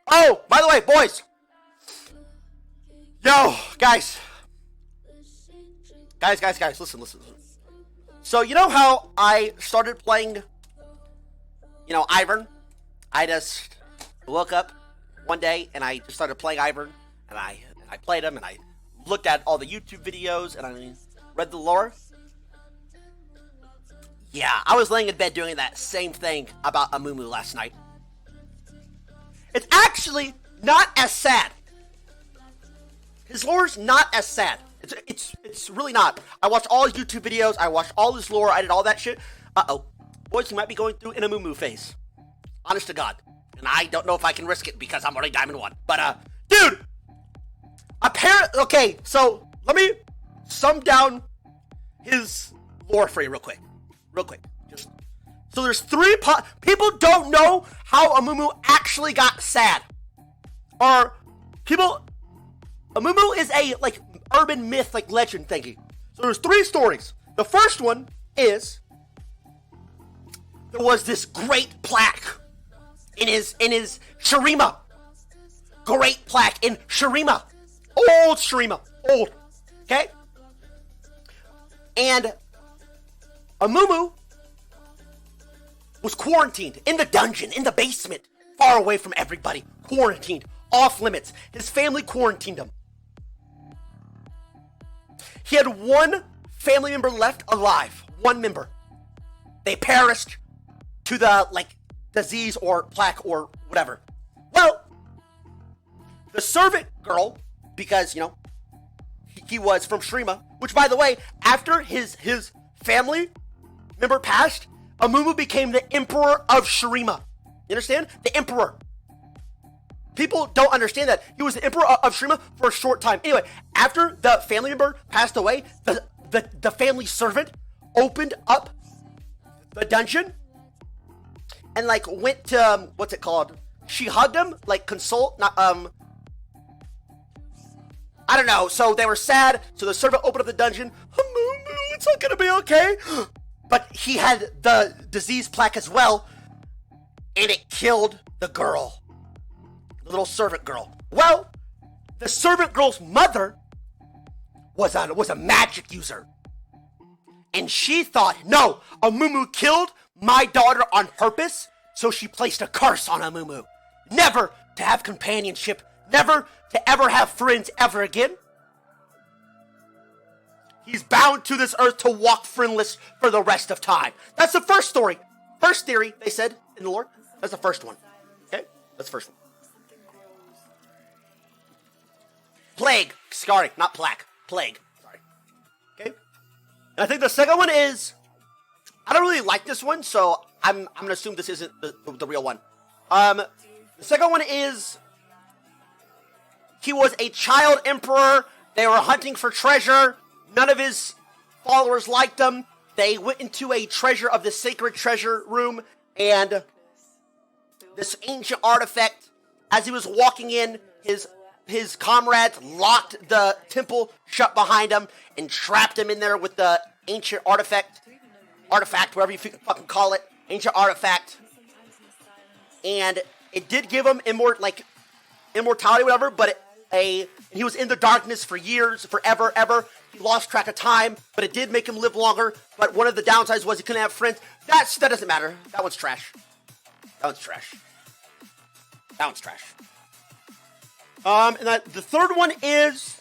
Oh, by the way, boys. Yo, guys. Guys, listen. So, you know how I started playing, Ivern? I just woke up one day and I just started playing Ivern, and I played him, and I looked at all the YouTube videos, and I read the lore. Yeah, I was laying in bed doing that same thing about Amumu last night. It's actually not as sad. His lore's not as sad. It's really not. I watched all his YouTube videos. I watched all his lore. I did all that shit. Boys, he might be going through an Amumu phase. Honest to God. And I don't know if I can risk it because I'm already Diamond 1. But, dude! Okay, so let me sum down his lore for you real quick. So there's three people don't know how Amumu actually got sad. Amumu is a, urban myth, legend thingy. So there's three stories. The first one is there was this great plaque in his Shurima. Great plaque in Shurima. Old Shurima. Old. Okay? And Amumu was quarantined in the dungeon, in the basement, far away from everybody. Quarantined. Off limits. His family quarantined him. He had one family member left alive. One member. They perished to the, disease or plaque or whatever. Well, the servant girl, because, he was from Shurima, which, by the way, after his family member passed, Amumu became the Emperor of Shurima. You understand? The Emperor. People don't understand that. He was the Emperor of Shurima for a short time. Anyway, after the family member passed away, the family servant opened up the dungeon and, went to, what's it called? She hugged him, consult, not, I don't know. So they were sad. So the servant opened up the dungeon. Amumu, it's not gonna be okay. But he had the disease plaque as well, and it killed the girl. The little servant girl. Well, the servant girl's mother was a magic user. And she thought, no, Amumu killed my daughter on purpose, so she placed a curse on Amumu. Never to have companionship, never to ever have friends ever again. He's bound to this earth to walk friendless for the rest of time. That's the first story. First theory, they said in the lore. That's the first one. Okay? That's the first one. Plague. Sorry, not plaque. Plague. Sorry. Okay? And I think the second one is, I don't really like this one, so I'm going to assume this isn't the real one. The second one is, he was a child emperor. They were hunting for treasure. None of his followers liked him. They went into a treasure of the sacred treasure room, and this ancient artifact, as he was walking in, his comrades locked the temple shut behind him and trapped him in there with the ancient artifact, whatever you fucking call it, ancient artifact. And it did give him immortality, whatever, but he was in the darkness for years, forever, ever. He lost track of time, but it did make him live longer. But one of the downsides was he couldn't have friends. That doesn't matter. That one's trash. And the third one is,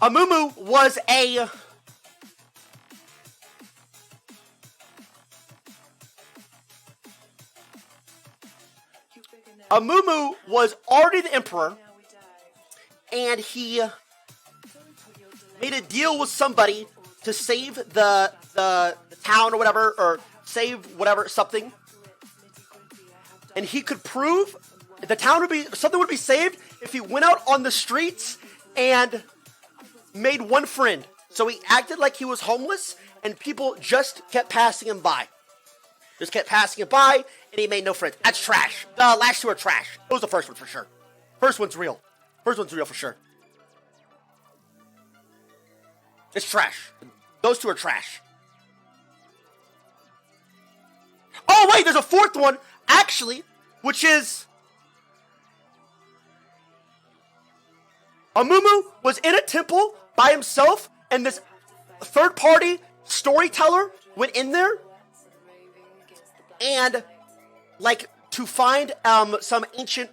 Amumu was already the emperor, and he made a deal with somebody to save the town or whatever, or save whatever, something. And he could prove something would be saved if he went out on the streets and made one friend. So he acted like he was homeless, and people just kept passing him by. And he made no friends. That's trash. The last two are trash. It was the first one for sure. First one's real. First one's real for sure. It's trash. Those two are trash. Oh, wait, there's a fourth one, actually, which is... Amumu was in a temple by himself, and this third-party storyteller went in there, and, like, to find some ancient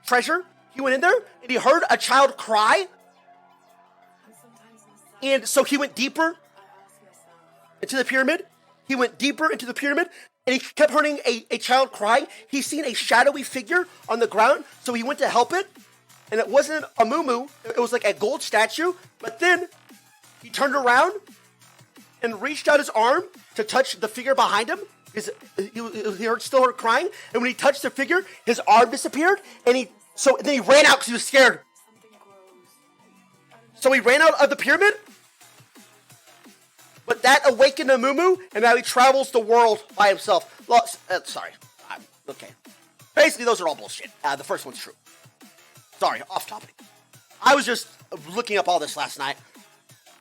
treasure, he went in there, and he heard a child cry, and so he went deeper into the pyramid. He went deeper into the pyramid, and he kept hearing a child cry. He seen a shadowy figure on the ground, so he went to help it. And it wasn't Amumu, it was like a gold statue. But then he turned around and reached out his arm to touch the figure behind him. He still heard crying. And when he touched the figure, his arm disappeared. And then he ran out because he was scared. So he ran out of the pyramid. But that awakened Amumu, and now he travels the world by himself. Well, sorry. Okay. Basically, those are all bullshit. The first one's true. Sorry, off topic. I was just looking up all this last night.